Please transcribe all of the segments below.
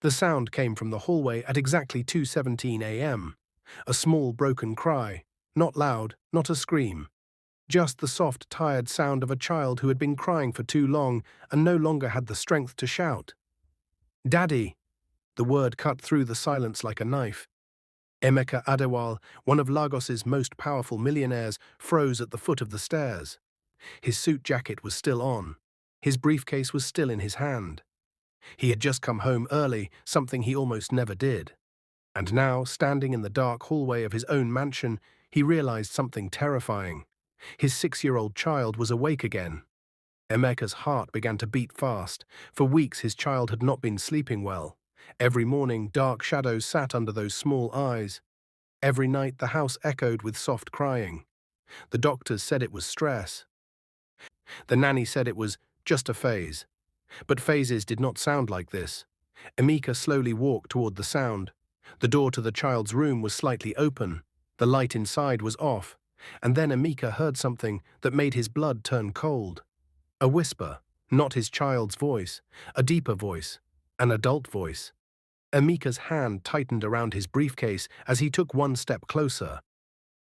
The sound came from the hallway at exactly 2:17 a.m. A small broken cry, not loud, not a scream. Just the soft, tired sound of a child who had been crying for too long and no longer had the strength to shout. "Daddy!" The word cut through the silence like a knife. Emeka Adewale, one of Lagos's most powerful millionaires, froze at the foot of the stairs. His suit jacket was still on. His briefcase was still in his hand. He had just come home early, something he almost never did. And now, standing in the dark hallway of his own mansion, he realized something terrifying. His 6-year-old child was awake again. Emeka's heart began to beat fast. For weeks his child had not been sleeping well. Every morning, dark shadows sat under those small eyes. Every night, the house echoed with soft crying. The doctors said it was stress. The nanny said it was just a phase. But phases did not sound like this. Emeka slowly walked toward the sound. The door to the child's room was slightly open. The light inside was off. And then Emeka heard something that made his blood turn cold. A whisper, not his child's voice, a deeper voice, an adult voice. Emeka's hand tightened around his briefcase as he took one step closer.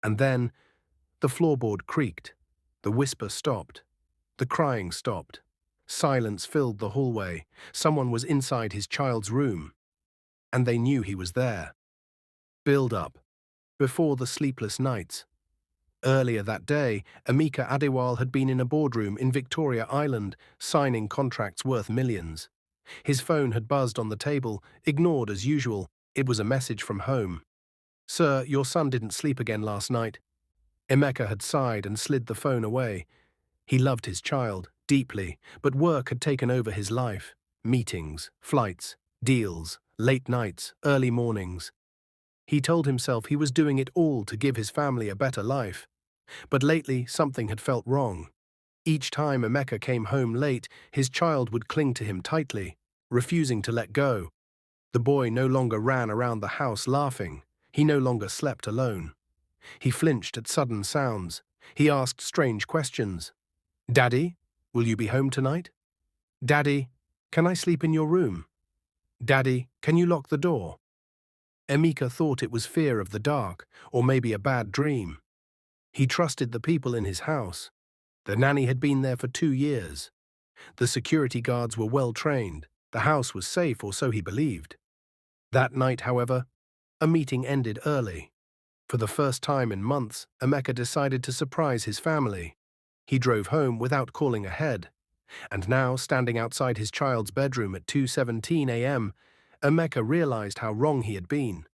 And then, the floorboard creaked. The whisper stopped. The crying stopped. Silence filled the hallway. Someone was inside his child's room. And they knew he was there. Build up. Before the sleepless nights. Earlier that day, Emeka Adewale had been in a boardroom in Victoria Island, signing contracts worth millions. His phone had buzzed on the table, ignored as usual. It was a message from home. "Sir, your son didn't sleep again last night." Emeka had sighed and slid the phone away. He loved his child, deeply, but work had taken over his life. Meetings, flights, deals, late nights, early mornings. He told himself he was doing it all to give his family a better life. But lately, something had felt wrong. Each time Emeka came home late, his child would cling to him tightly, refusing to let go. The boy no longer ran around the house laughing. He no longer slept alone. He flinched at sudden sounds. He asked strange questions. "Daddy, will you be home tonight? Daddy, can I sleep in your room? Daddy, can you lock the door?" Emeka thought it was fear of the dark, or maybe a bad dream. He trusted the people in his house. The nanny had been there for 2 years. The security guards were well trained. The house was safe, or so he believed. That night, however, a meeting ended early. For the first time in months, Emeka decided to surprise his family. He drove home without calling ahead. And now, standing outside his child's bedroom at 2:17 a.m., Emeka realized how wrong he had been.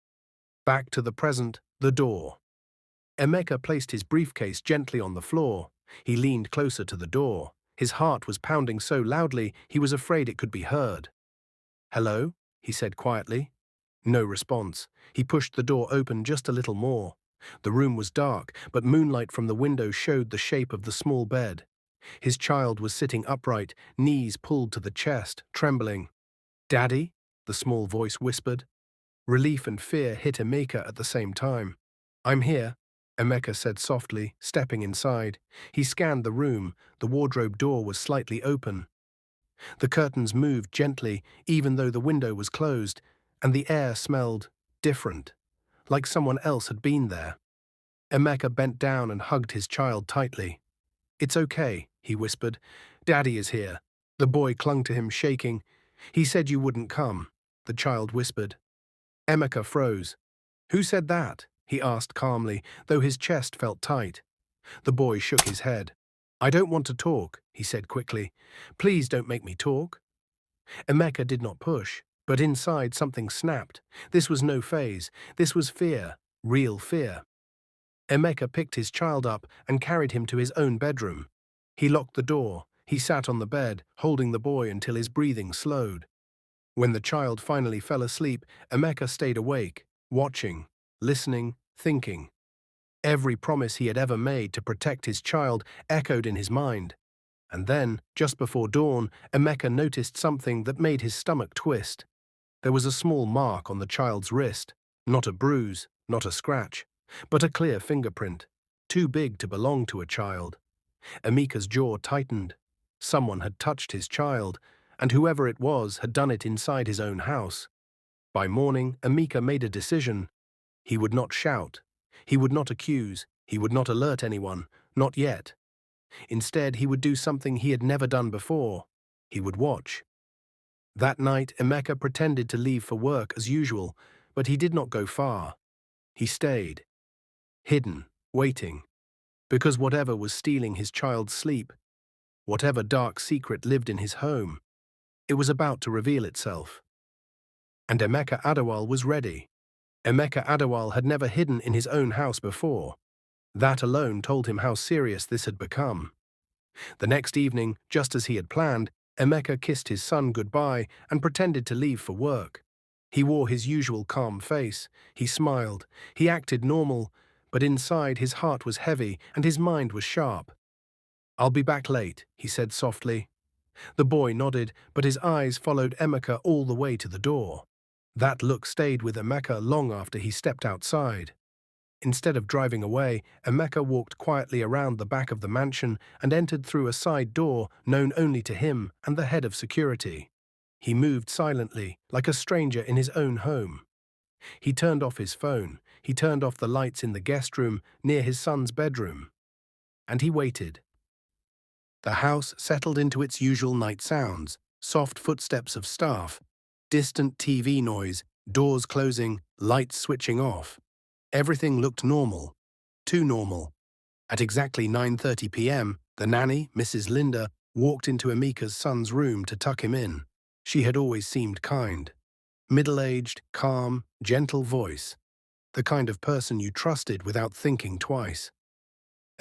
Back to the present, the door. Emeka placed his briefcase gently on the floor. He leaned closer to the door. His heart was pounding so loudly he was afraid it could be heard. "Hello?" he said quietly. No response. He pushed the door open just a little more. The room was dark, but moonlight from the window showed the shape of the small bed. His child was sitting upright, knees pulled to the chest, trembling. "Daddy?" the small voice whispered. Relief and fear hit Emeka at the same time. "I'm here," Emeka said softly, stepping inside. He scanned the room. The wardrobe door was slightly open. The curtains moved gently, even though the window was closed, and the air smelled different, like someone else had been there. Emeka bent down and hugged his child tightly. "It's okay," he whispered. "Daddy is here." The boy clung to him, shaking. "He said you wouldn't come," the child whispered. Emeka froze. "Who said that?" he asked calmly, though his chest felt tight. The boy shook his head. "I don't want to talk," he said quickly. "Please don't make me talk." Emeka did not push, but inside something snapped. This was no phase. This was fear, real fear. Emeka picked his child up and carried him to his own bedroom. He locked the door. He sat on the bed, holding the boy until his breathing slowed. When the child finally fell asleep, Emeka stayed awake, watching, listening, thinking. Every promise he had ever made to protect his child echoed in his mind. And then, just before dawn, Emeka noticed something that made his stomach twist. There was a small mark on the child's wrist, not a bruise, not a scratch, but a clear fingerprint, too big to belong to a child. Emeka's jaw tightened. Someone had touched his child, and whoever it was had done it inside his own house. By morning, Emeka made a decision. He would not shout. He would not accuse. He would not alert anyone, not yet. Instead, he would do something he had never done before. He would watch. That night, Emeka pretended to leave for work as usual, but he did not go far. He stayed, hidden, waiting, because whatever was stealing his child's sleep, whatever dark secret lived in his home, it was about to reveal itself. And Emeka Adewale was ready. Emeka Adewale had never hidden in his own house before. That alone told him how serious this had become. The next evening, just as he had planned, Emeka kissed his son goodbye and pretended to leave for work. He wore his usual calm face, he smiled, he acted normal, but inside his heart was heavy and his mind was sharp. "I'll be back late," he said softly. The boy nodded, but his eyes followed Emeka all the way to the door. That look stayed with Emeka long after he stepped outside. Instead of driving away, Emeka walked quietly around the back of the mansion and entered through a side door known only to him and the head of security. He moved silently, like a stranger in his own home. He turned off his phone. He turned off the lights in the guest room near his son's bedroom. And he waited. The house settled into its usual night sounds, soft footsteps of staff, distant TV noise, doors closing, lights switching off. Everything looked normal, too normal. At exactly 9:30 p.m., the nanny, Mrs. Linda, walked into Emeka's son's room to tuck him in. She had always seemed kind. Middle-aged, calm, gentle voice. The kind of person you trusted without thinking twice.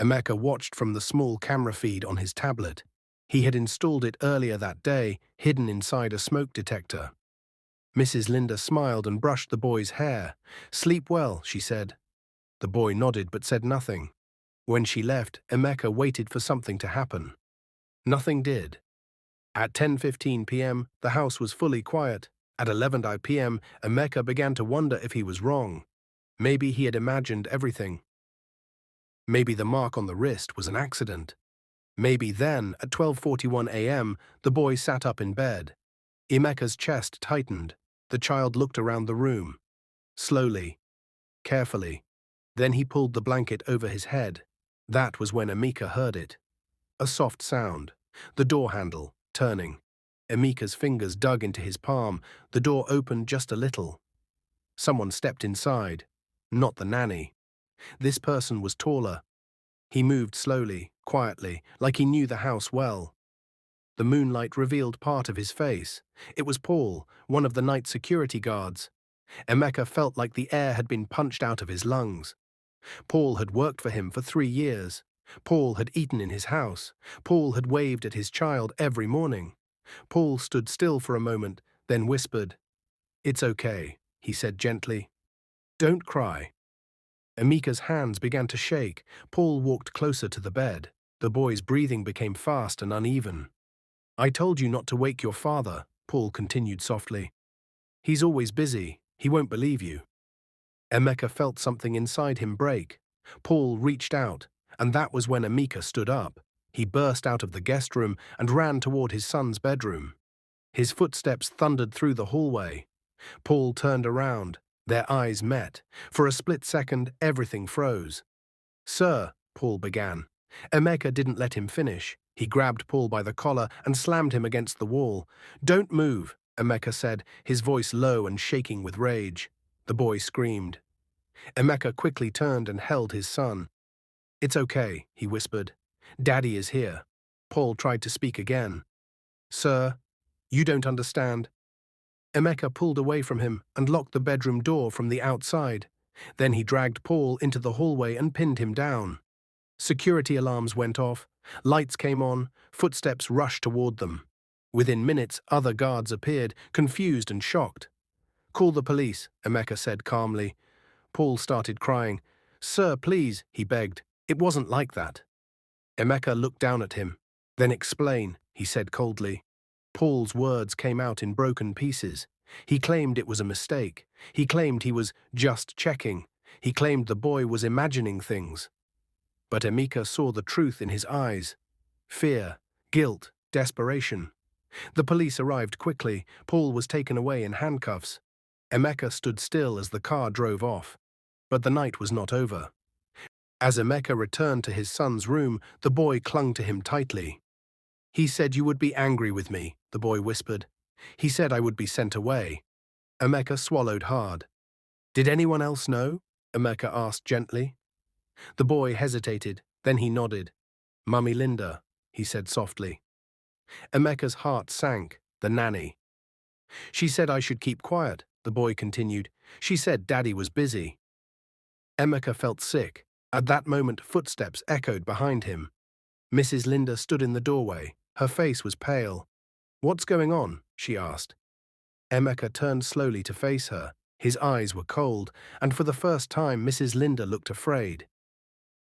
Emeka watched from the small camera feed on his tablet. He had installed it earlier that day, hidden inside a smoke detector. Mrs. Linda smiled and brushed the boy's hair. "Sleep well," she said. The boy nodded but said nothing. When she left, Emeka waited for something to happen. Nothing did. At 10:15 p.m., the house was fully quiet. At 11 p.m., Emeka began to wonder if he was wrong. Maybe he had imagined everything. Maybe the mark on the wrist was an accident. Maybe then, at 12:41 a.m., the boy sat up in bed. Emeka's chest tightened. The child looked around the room. Slowly, carefully. Then he pulled the blanket over his head. That was when Emeka heard it. A soft sound. The door handle, turning. Emeka's fingers dug into his palm. The door opened just a little. Someone stepped inside. Not the nanny. This person was taller. He moved slowly, quietly, like he knew the house well. The moonlight revealed part of his face. It was Paul, one of the night security guards. Emeka felt like the air had been punched out of his lungs. Paul had worked for him for 3 years. Paul had eaten in his house. Paul had waved at his child every morning. Paul stood still for a moment, then whispered, "It's okay," he said gently. "Don't cry." Emeka's hands began to shake. Paul walked closer to the bed. The boy's breathing became fast and uneven. "I told you not to wake your father," Paul continued softly. "He's always busy. He won't believe you." Emeka felt something inside him break. Paul reached out, and that was when Emeka stood up. He burst out of the guest room and ran toward his son's bedroom. His footsteps thundered through the hallway. Paul turned around. Their eyes met. For a split second, everything froze. "Sir," Paul began. Emeka didn't let him finish. He grabbed Paul by the collar and slammed him against the wall. "Don't move," Emeka said, his voice low and shaking with rage. The boy screamed. Emeka quickly turned and held his son. "It's okay," he whispered. "Daddy is here." Paul tried to speak again. "Sir, you don't understand." Emeka pulled away from him and locked the bedroom door from the outside. Then he dragged Paul into the hallway and pinned him down. Security alarms went off. Lights came on. Footsteps rushed toward them. Within minutes, other guards appeared, confused and shocked. "Call the police," Emeka said calmly. Paul started crying. "Sir, please," he begged. "It wasn't like that." Emeka looked down at him. "Then explain," he said coldly. Paul's words came out in broken pieces. He claimed it was a mistake. He claimed he was just checking. He claimed the boy was imagining things. But Emeka saw the truth in his eyes. Fear, guilt, desperation. The police arrived quickly. Paul was taken away in handcuffs. Emeka stood still as the car drove off. But the night was not over. As Emeka returned to his son's room, the boy clung to him tightly. "He said you would be angry with me," the boy whispered. "He said I would be sent away." Emeka swallowed hard. "Did anyone else know?" Emeka asked gently. The boy hesitated, then he nodded. "Mummy Linda," he said softly. Emeka's heart sank, the nanny. "She said I should keep quiet," the boy continued. "She said Daddy was busy." Emeka felt sick. At that moment, footsteps echoed behind him. Mrs. Linda stood in the doorway. Her face was pale. "What's going on?" she asked. Emeka turned slowly to face her. His eyes were cold, and for the first time Mrs. Linda looked afraid.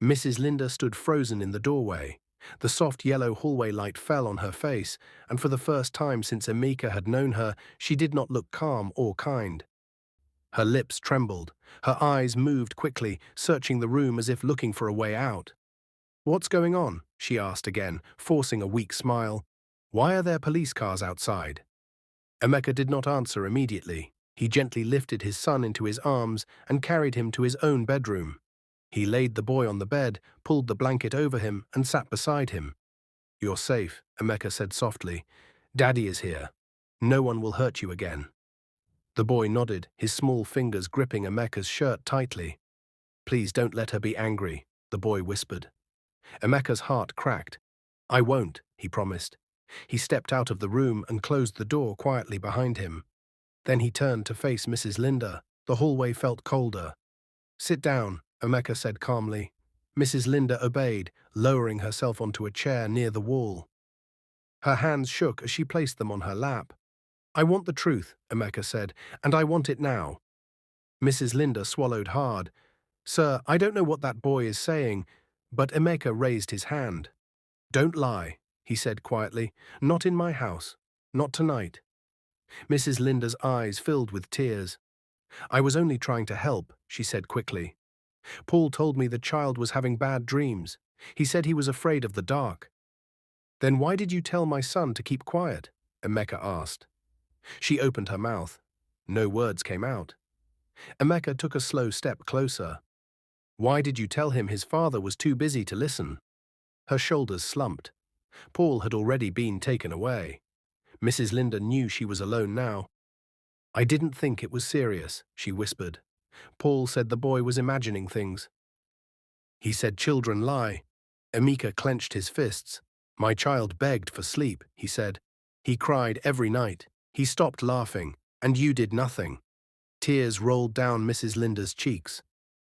Mrs. Linda stood frozen in the doorway. The soft yellow hallway light fell on her face, and for the first time since Emeka had known her, she did not look calm or kind. Her lips trembled. Her eyes moved quickly, searching the room as if looking for a way out. "What's going on?" she asked again, forcing a weak smile. "Why are there police cars outside?" Emeka did not answer immediately. He gently lifted his son into his arms and carried him to his own bedroom. He laid the boy on the bed, pulled the blanket over him, and sat beside him. "You're safe," Emeka said softly. "Daddy is here. No one will hurt you again." The boy nodded, his small fingers gripping Emeka's shirt tightly. "Please don't let her be angry," the boy whispered. Emeka's heart cracked. "I won't," he promised. He stepped out of the room and closed the door quietly behind him. Then he turned to face Mrs. Linda. The hallway felt colder. "Sit down," Emeka said calmly. Mrs. Linda obeyed, lowering herself onto a chair near the wall. Her hands shook as she placed them on her lap. "I want the truth," Emeka said, "and I want it now." Mrs. Linda swallowed hard. "Sir, I don't know what that boy is saying," but Emeka raised his hand. "Don't lie," he said quietly. "Not in my house. Not tonight." Mrs. Linda's eyes filled with tears. "I was only trying to help," she said quickly. "Paul told me the child was having bad dreams. He said he was afraid of the dark." "Then why did you tell my son to keep quiet?" Emeka asked. She opened her mouth. No words came out. Emeka took a slow step closer. "Why did you tell him his father was too busy to listen?" Her shoulders slumped. Paul had already been taken away. Mrs. Linda knew she was alone now. "I didn't think it was serious," she whispered. "Paul said the boy was imagining things. He said children lie." Emeka clenched his fists. "My child begged for sleep," he said. "He cried every night. He stopped laughing, and you did nothing." Tears rolled down Mrs. Linda's cheeks.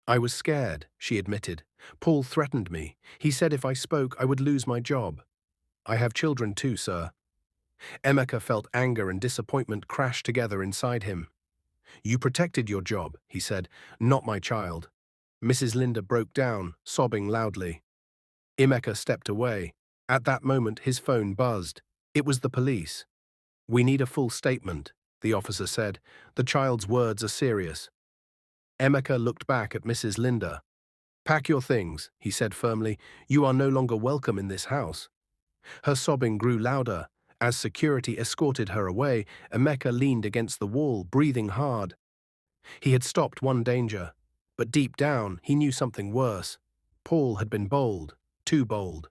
"I was scared," she admitted. "Paul threatened me. He said if I spoke, I would lose my job. I have children too, sir." Emeka felt anger and disappointment crash together inside him. "You protected your job," he said, "not my child." Mrs. Linda broke down, sobbing loudly. Emeka stepped away. At that moment, his phone buzzed. It was the police. "We need a full statement," the officer said. "The child's words are serious." Emeka looked back at Mrs. Linda. "Pack your things," he said firmly. "You are no longer welcome in this house." Her sobbing grew louder. As security escorted her away, Emeka leaned against the wall, breathing hard. He had stopped one danger, but deep down he knew something worse. Paul had been bold, too bold,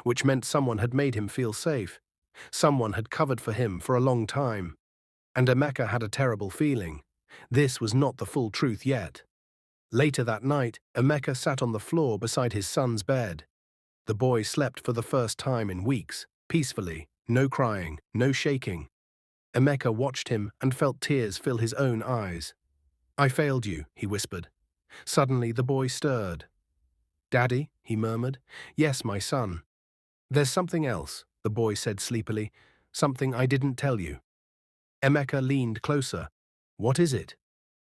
which meant someone had made him feel safe. Someone had covered for him for a long time. And Emeka had a terrible feeling. This was not the full truth yet. Later that night, Emeka sat on the floor beside his son's bed. The boy slept for the first time in weeks, peacefully, no crying, no shaking. Emeka watched him and felt tears fill his own eyes. "I failed you," he whispered. Suddenly the boy stirred. "Daddy," he murmured. "Yes, my son." "There's something else," the boy said sleepily. "Something I didn't tell you." Emeka leaned closer. "What is it?"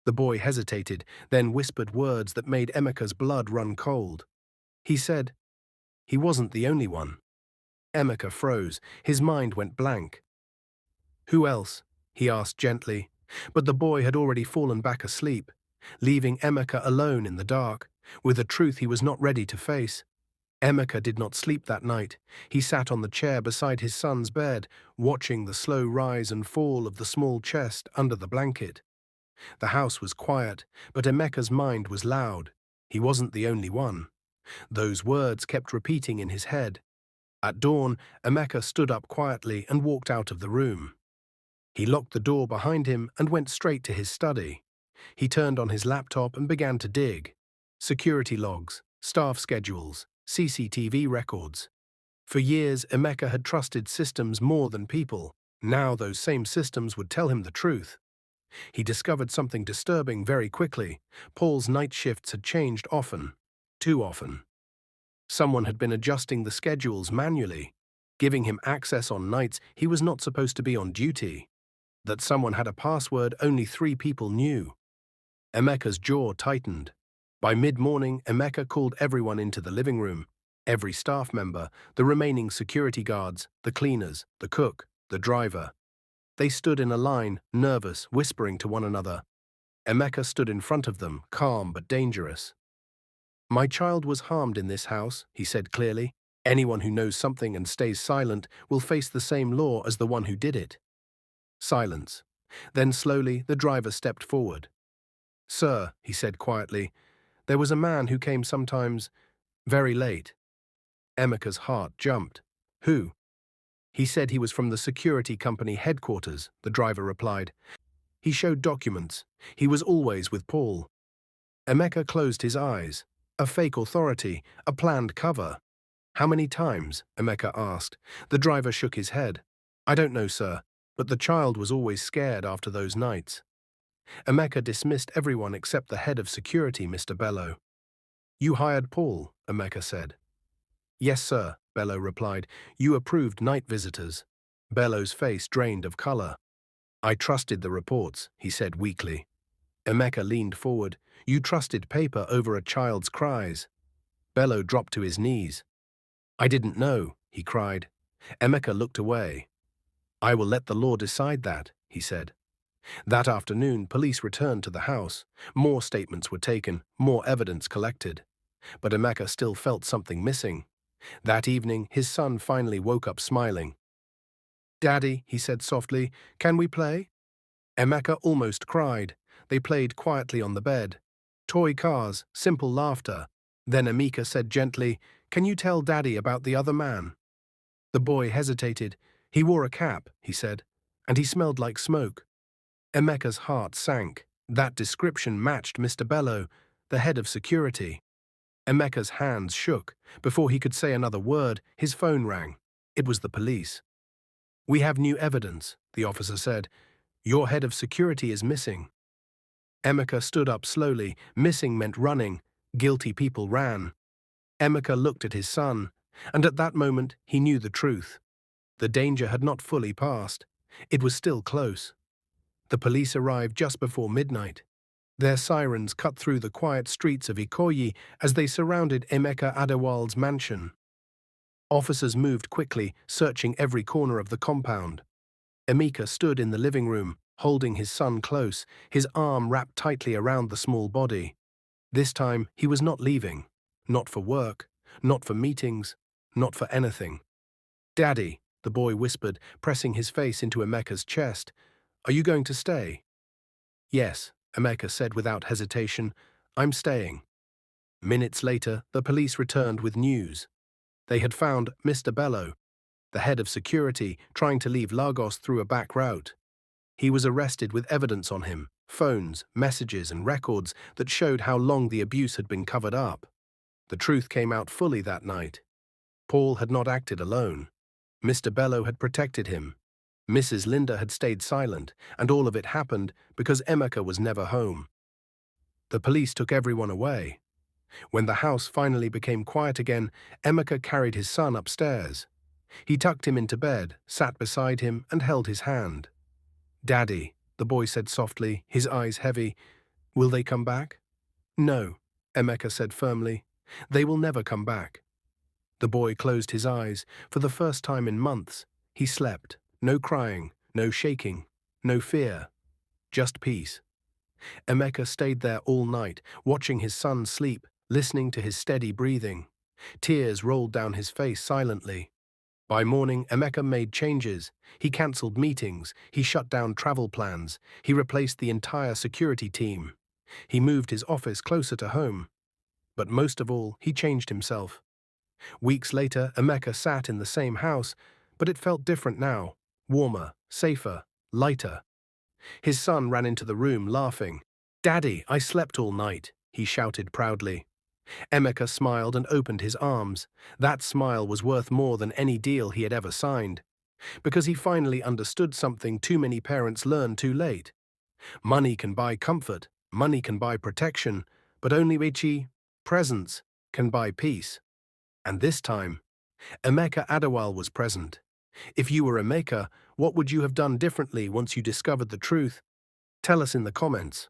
The boy hesitated, then whispered words that made Emeka's blood run cold. He said, "He wasn't the only one." Emeka froze. His mind went blank. "Who else?" he asked gently. But the boy had already fallen back asleep, leaving Emeka alone in the dark, with a truth he was not ready to face. Emeka did not sleep that night. He sat on the chair beside his son's bed, watching the slow rise and fall of the small chest under the blanket. The house was quiet, but Emeka's mind was loud. He wasn't the only one. Those words kept repeating in his head. At dawn, Emeka stood up quietly and walked out of the room. He locked the door behind him and went straight to his study. He turned on his laptop and began to dig. Security logs, staff schedules, CCTV records. For years, Emeka had trusted systems more than people. Now those same systems would tell him the truth. He discovered something disturbing very quickly. Paul's night shifts had changed often, too often. Someone had been adjusting the schedules manually, giving him access on nights he was not supposed to be on duty. That someone had a password only 3 people knew. Emeka's jaw tightened. By mid-morning, Emeka called everyone into the living room. Every staff member, the remaining security guards, the cleaners, the cook, the driver. They stood in a line, nervous, whispering to one another. Emeka stood in front of them, calm but dangerous. "My child was harmed in this house," he said clearly. "Anyone who knows something and stays silent will face the same law as the one who did it." Silence. Then slowly the driver stepped forward. "Sir," he said quietly, "there was a man who came sometimes very late." Emeka's heart jumped. "Who?" "He said he was from the security company headquarters," the driver replied. "He showed documents. He was always with Paul." Emeka closed his eyes. A fake authority, a planned cover. "How many times?" Emeka asked. The driver shook his head. "I don't know, sir, but the child was always scared after those nights." Emeka dismissed everyone except the head of security, Mr. Bello. "You hired Paul," Emeka said. "Yes, sir," Bello replied. "You approved night visitors." Bello's face drained of color. "I trusted the reports," he said weakly. Emeka leaned forward. "You trusted paper over a child's cries." Bello dropped to his knees. "I didn't know," he cried. Emeka looked away. "I will let the law decide that," he said. That afternoon, police returned to the house. More statements were taken, more evidence collected. But Emeka still felt something missing. That evening, his son finally woke up smiling. "Daddy," he said softly, "can we play?" Emeka almost cried. They played quietly on the bed. Toy cars, simple laughter. Then Emeka said gently, "Can you tell Daddy about the other man?" The boy hesitated. "He wore a cap," he said, "and he smelled like smoke." Emeka's heart sank. That description matched Mr. Bello, the head of security. Emeka's hands shook. Before he could say another word, his phone rang. It was the police. "We have new evidence," the officer said. "Your head of security is missing." Emeka stood up slowly. Missing meant running. Guilty people ran. Emeka looked at his son, and at that moment he knew the truth. The danger had not fully passed. It was still close. The police arrived just before midnight. Their sirens cut through the quiet streets of Ikoyi as they surrounded Emeka Adewale's mansion. Officers moved quickly, searching every corner of the compound. Emeka stood in the living room, holding his son close, his arm wrapped tightly around the small body. This time, he was not leaving. Not for work, not for meetings, not for anything. "Daddy," the boy whispered, pressing his face into Emeka's chest. "Are you going to stay?" "Yes," Emeka said without hesitation. "I'm staying." Minutes later, the police returned with news. They had found Mr. Bello, the head of security, trying to leave Lagos through a back route. He was arrested with evidence on him, phones, messages, and records that showed how long the abuse had been covered up. The truth came out fully that night. Paul had not acted alone. Mr. Bello had protected him. Mrs. Linda had stayed silent, and all of it happened because Emeka was never home. The police took everyone away. When the house finally became quiet again, Emeka carried his son upstairs. He tucked him into bed, sat beside him, and held his hand. "Daddy," the boy said softly, his eyes heavy, "will they come back?" "No," Emeka said firmly. "They will never come back." The boy closed his eyes. For the first time in months, he slept. No crying, no shaking, no fear. Just peace. Emeka stayed there all night, watching his son sleep, listening to his steady breathing. Tears rolled down his face silently. By morning, Emeka made changes. He cancelled meetings, he shut down travel plans, he replaced the entire security team. He moved his office closer to home. But most of all, he changed himself. Weeks later, Emeka sat in the same house, but it felt different now. Warmer, safer, lighter. His son ran into the room, laughing. "Daddy, I slept all night," he shouted proudly. Emeka smiled and opened his arms. That smile was worth more than any deal he had ever signed, because he finally understood something too many parents learn too late. Money can buy comfort, money can buy protection, but only presence can buy peace. And this time, Emeka Adewale was present. If you were Emeka, what would you have done differently once you discovered the truth? Tell us in the comments.